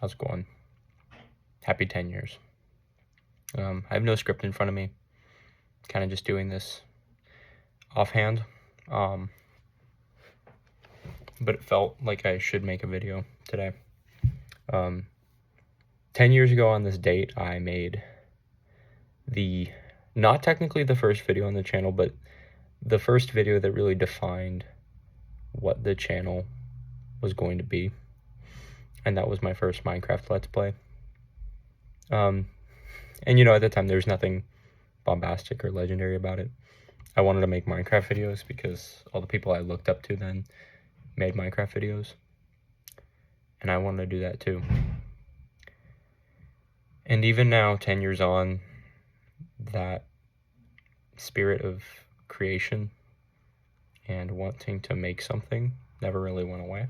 How's it going? Happy 10 years. I have no script in front of me. Kind of just doing this offhand. But it felt like I should make a video today. 10 years ago on this date, I made not technically the first video on the channel, but the first video that really defined what the channel was going to be. And that was my first Minecraft Let's Play. And at the time, there was nothing bombastic or legendary about it. I wanted to make Minecraft videos because all the people I looked up to then made Minecraft videos. And I wanted to do that too. And even now, 10 years on, that spirit of creation and wanting to make something never really went away.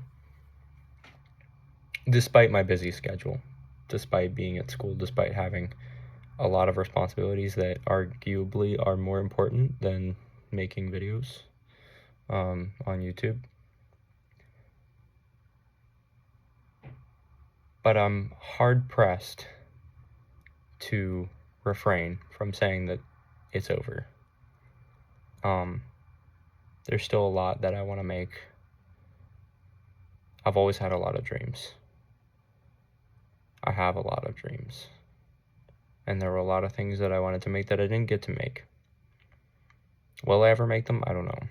Despite my busy schedule, despite being at school, despite having a lot of responsibilities that arguably are more important than making videos on YouTube. But I'm hard-pressed to refrain from saying that it's over. There's still a lot that I want to make. I've always had a lot of dreams. I have a lot of dreams. And there were a lot of things that I wanted to make that I didn't get to make. Will I ever make them? I don't know.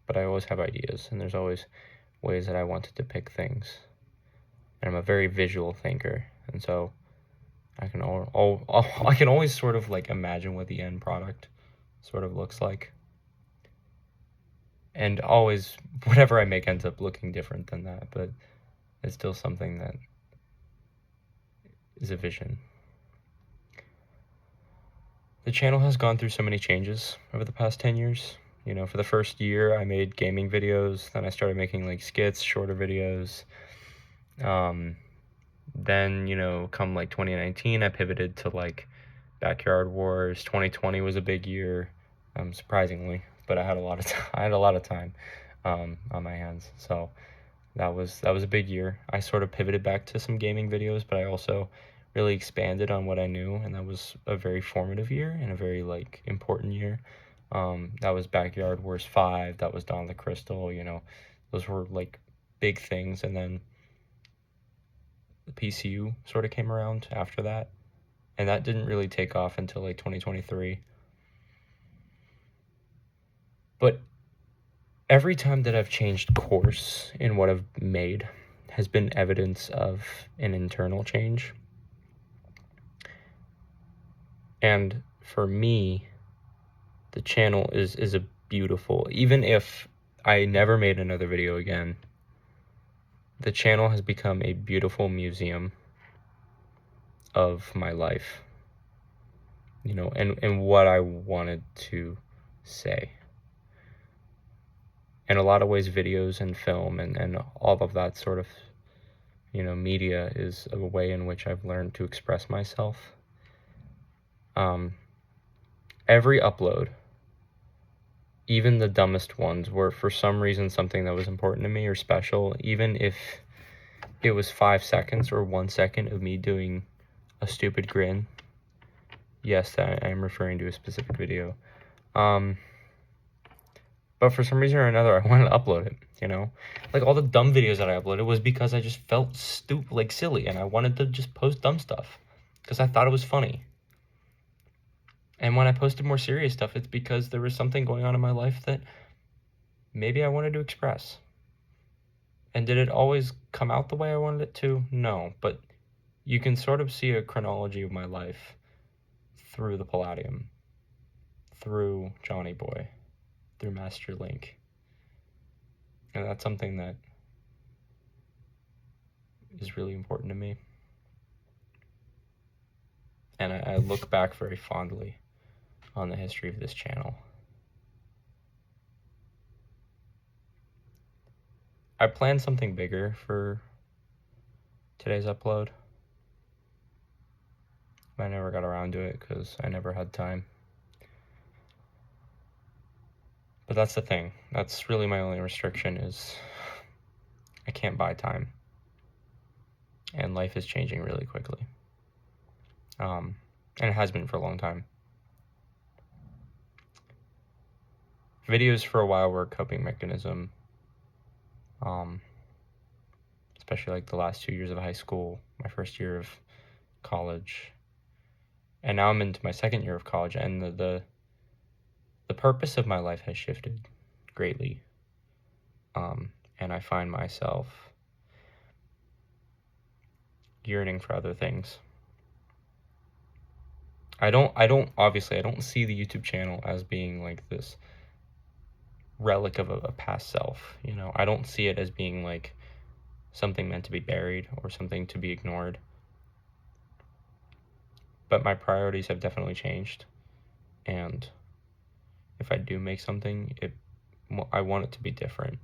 But I always have ideas, and there's always ways that I want to depict things. And I'm a very visual thinker, and so I can always sort of like imagine what the end product sort of looks like. And always, whatever I make ends up looking different than that, but it's still something that is a vision. The channel has gone through so many changes over the past 10 years. For the first year, I made gaming videos. Then I started making like skits, shorter videos. Then, come like 2019, I pivoted to like Backyard Wars. 2020 was a big year, surprisingly, but I had a lot of time on my hands. So that was a big year. I sort of pivoted back to some gaming videos, but I also really expanded on what I knew, and that was a very formative year and a very like important year. That was Backyard Wars 5, that was Dawn of the Crystal, those were like big things. And then the PCU sort of came around after that, and that didn't really take off until like 2023. But every time that I've changed course in what I've made has been evidence of an internal change. And for me, the channel is a beautiful, even if I never made another video again, the channel has become a beautiful museum of my life, and what I wanted to say. In a lot of ways, videos and film and all of that sort of, media is a way in which I've learned to express myself. Every upload, even the dumbest ones, were for some reason something that was important to me or special, even if it was 5 seconds or 1 second of me doing a stupid grin. Yes, I am referring to a specific video. But for some reason or another, I wanted to upload it, Like all the dumb videos that I uploaded was because I just felt stupid, like silly, and I wanted to just post dumb stuff because I thought it was funny. And when I posted more serious stuff, it's because there was something going on in my life that maybe I wanted to express. And did it always come out the way I wanted it to? No, but you can sort of see a chronology of my life through the Palladium, through Johnny Boy, through Master Link. And that's something that is really important to me. And I look back very fondly on the history of this channel. I planned something bigger for today's upload. I never got around to it because I never had time. But that's the thing. That's really my only restriction, is I can't buy time. and life is changing really quickly. And it has been for a long time. Videos for a while were a coping mechanism, especially like the last 2 years of high school, my first year of college, and now I'm into my second year of college, and the purpose of my life has shifted greatly, and I find myself yearning for other things. I don't see the YouTube channel as being like this relic of a past self, you know. I don't see it as being like something meant to be buried or something to be ignored. But my priorities have definitely changed, and if I do make something, I want it to be different.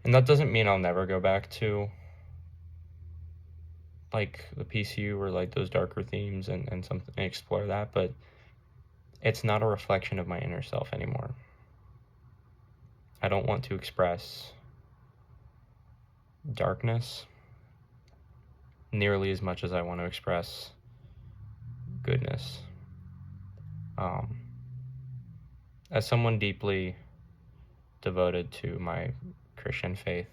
And that doesn't mean I'll never go back to like the PCU or like those darker themes and something and explore that, but it's not a reflection of my inner self anymore. I don't want to express darkness nearly as much as I want to express goodness. As someone deeply devoted to my Christian faith,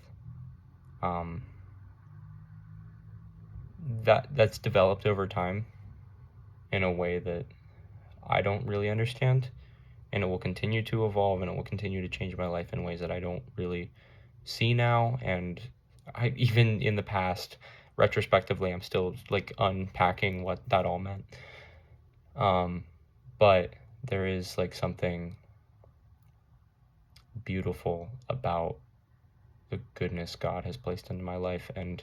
that's developed over time in a way that I don't really understand, and it will continue to evolve, and it will continue to change my life in ways that I don't really see now. And even in the past, retrospectively, I'm still like unpacking what that all meant. But there is like something beautiful about the goodness God has placed into my life, and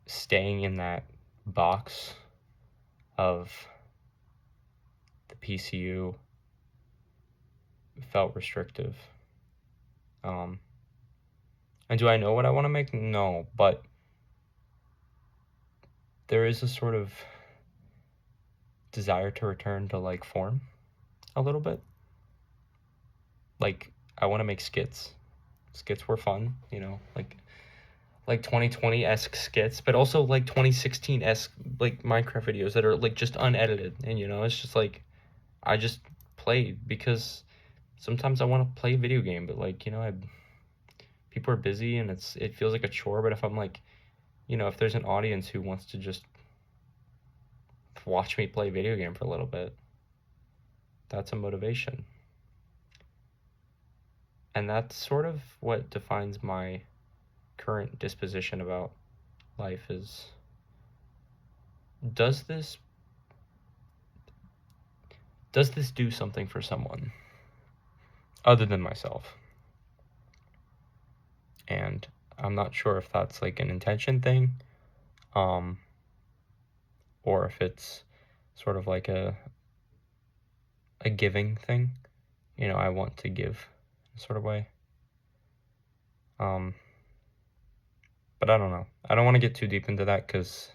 staying in that box of the PCU felt restrictive. And do I know what I want to make? No, but there is a sort of desire to return to like form a little bit. Like I want to make skits. Skits were fun, you know, like 2020-esque skits, but also like 2016-esque like Minecraft videos that are like just unedited, and you know, it's just like I just play because sometimes I want to play a video game, but like, you know, people are busy and it feels like a chore. But if I'm like, you know, if there's an audience who wants to just watch me play a video game for a little bit, that's a motivation. And that's sort of what defines my current disposition about life is, does this do something for someone other than myself? And I'm not sure if that's like an intention thing, or if it's sort of like a giving thing. You know, I want to give sort of way. But I don't know. I don't want to get too deep into that because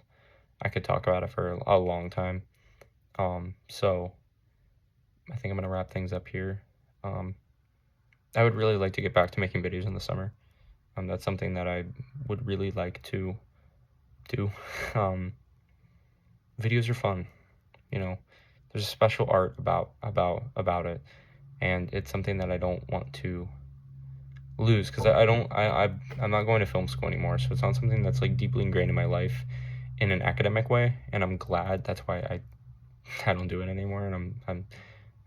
I could talk about it for a long time. So I think I'm going to wrap things up here. I would really like to get back to making videos in the summer. That's something that I would really like to do. Videos are fun, you know. There's a special art about it, and it's something that I don't want to lose because I'm not going to film school anymore, so it's not something that's like deeply ingrained in my life in an academic way, and I'm glad that's why I don't do it anymore, and I'm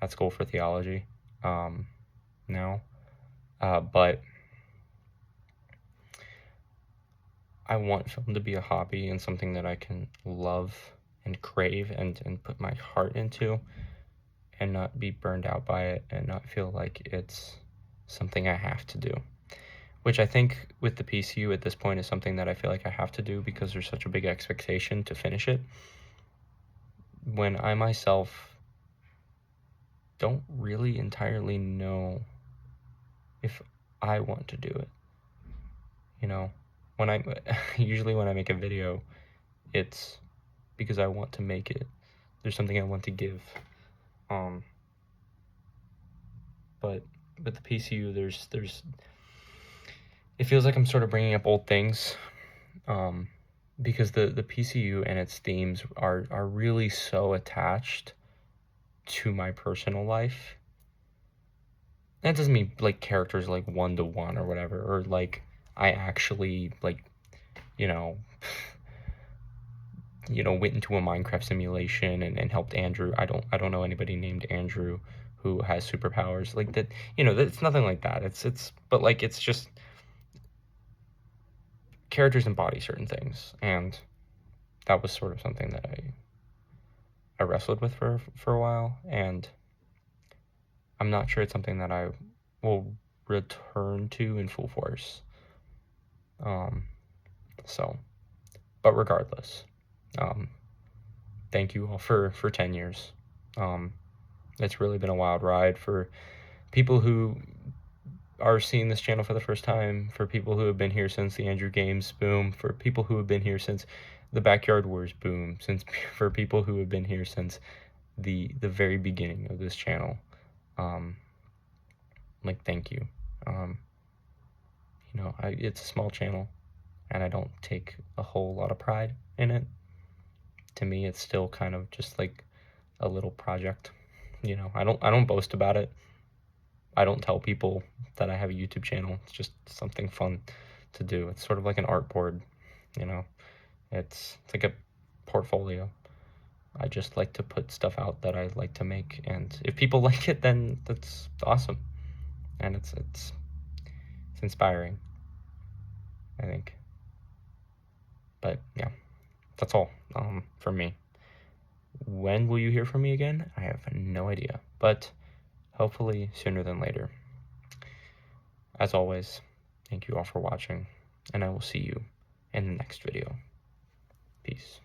at school for theology now, but I want film to be a hobby and something that I can love and crave and put my heart into, and not be burned out by it, and not feel like it's something I have to do. Which I think with the PCU at this point is something that I feel like I have to do because there's such a big expectation to finish it, when I myself don't really entirely know if I want to do it. You know, usually when I make a video, it's because I want to make it. There's something I want to give. But with the PCU, there's it feels like I'm sort of bringing up old things, because the PCU and its themes are really so attached to my personal life. That doesn't mean like characters like 1-to-1 or whatever, or like I actually like, you know, went into a Minecraft simulation and helped Andrew. I don't know anybody named Andrew who has superpowers like that. It's nothing like that. But like it's just characters embody certain things, and that was sort of something that I wrestled with for a while, and I'm not sure it's something that I will return to in full force. So, but regardless, thank you all for 10 years. It's really been a wild ride for people who are seeing this channel for the first time, for people who have been here since the Andrew Games boom, for people who have been here since the Backyard Wars boom, for people who have been here since the very beginning of this channel. Like, thank you. It's a small channel, and I don't take a whole lot of pride in it. To me, it's still kind of just like a little project. I don't boast about it. I don't tell people that I have a YouTube channel. It's just something fun to do. It's sort of like an art board, It's like a portfolio. I just like to put stuff out that I like to make, and if people like it, then that's awesome. And it's inspiring, I think. But yeah, that's all from me. When will you hear from me again? I have no idea, but hopefully sooner than later. As always, thank you all for watching, and I will see you in the next video. Peace.